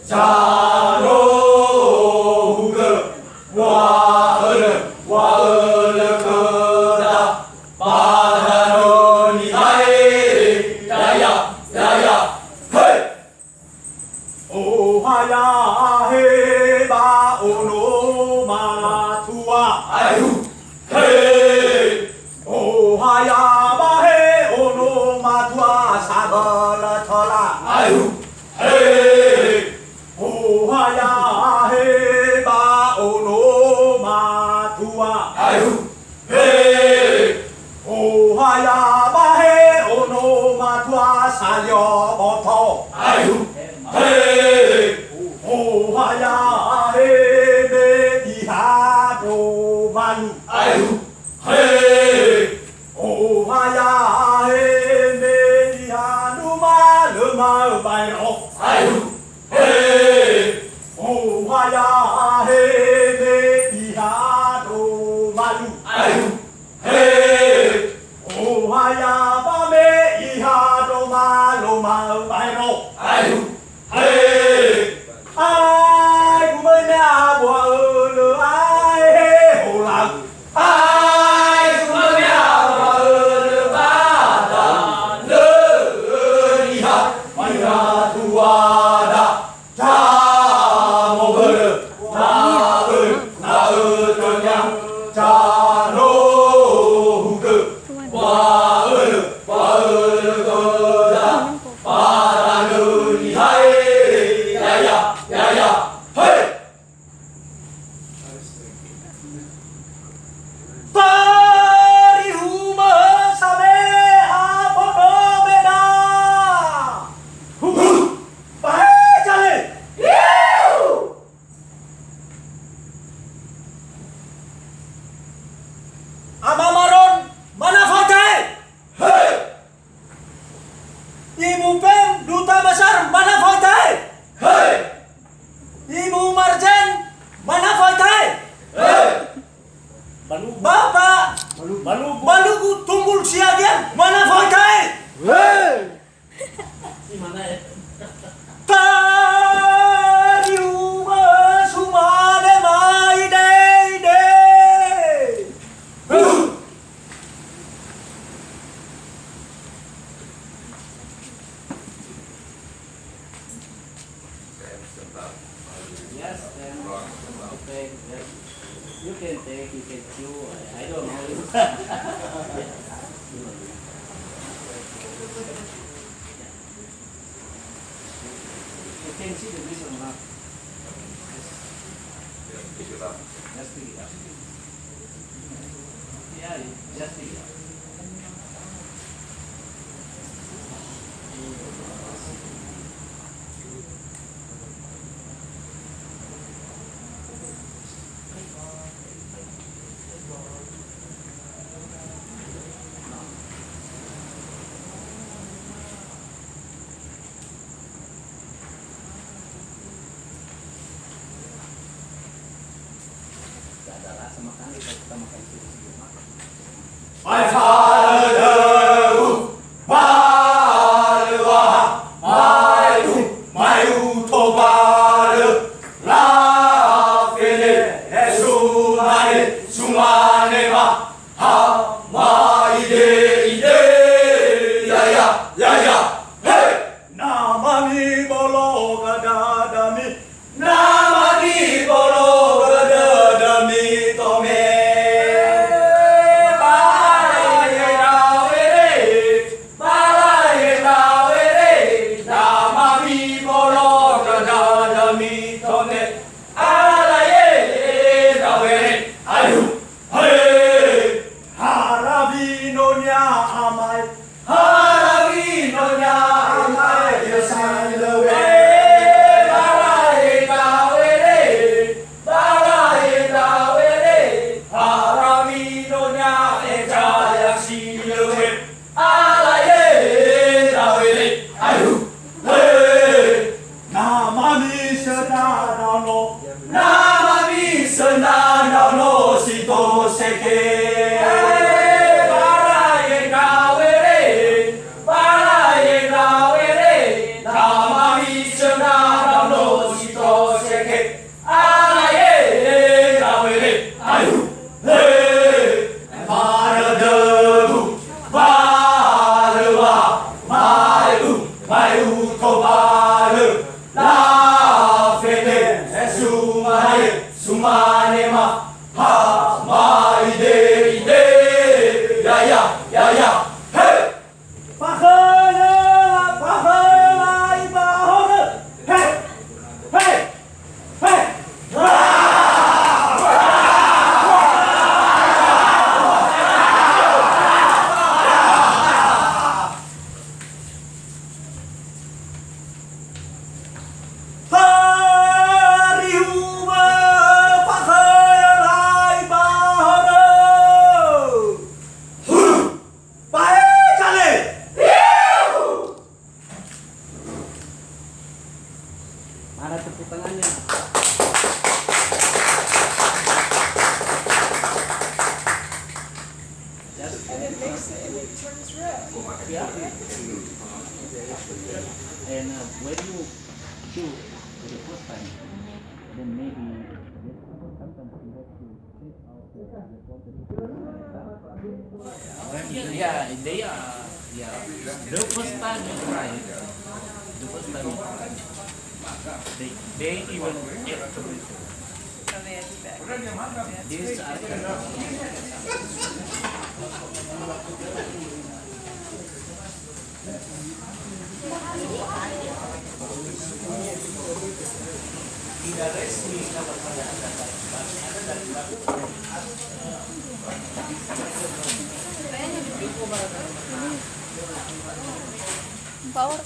자로그 와으르 그다 바다노니 야에 야야 헤이 오하야 해바 오노마투아 아유 헤이 오하야 바해 오노마투아 사벌라터라 아유 헤이 오하야 해바 오노마투아 아유 헤이 오하야 바해 오노마투아 살려버터 아유 헤이 오하야 헤베 이하도마루 아유 헤이 오하야 헤베 이하누마르마 바이로 아유 헤이 오하야 헤베 이하도마루 아유 헤이 오하야 밤에 이하도마루마 바이로 아유 헤이 ai của nhà của lửa ai hê hồ lặng ai của nhà của lửa ba đà lửa đi học mày ra thua đã cha một bờ na cho nhau cha nô hùng cự qua cơ đã ba đà lửa đi hay 야야 헤이 파리우마 사베 아보노메나 후후 파이자레 예우 아마마론 마나파테 헤이 Ibu Pem Duta Besar mana Fatai? Hei! Ibu Marjan mana Fatai? Hei! Bapak Baluku Tunggul Siagian mana Fatai? Hei! Di mana ya? Tariuma Sumade Maide de. Yes, okay, yes. You can take, you can chew. I don't know. You can see the vision map. Just pick it up. Yeah, just pick it up. My father, Balwa, my utobal, la fele, sumane ma, ha, ma ide, ya, hey, namani bologa dadami, namani bologa dadami tome. Namami senana no sito seke. Baraye gawere. Namami senana no Para tepuk tangannya. Just And it makes it, and it turns red. yeah. And when you do for the first time, then maybe sometimes you have to take out the quantity. Yeah, they are. Yeah, the first time you try it, the first time you try it, they even get to it. Oh, they had to back. That's This very I good. can. Tidak resmi dapat pada Power.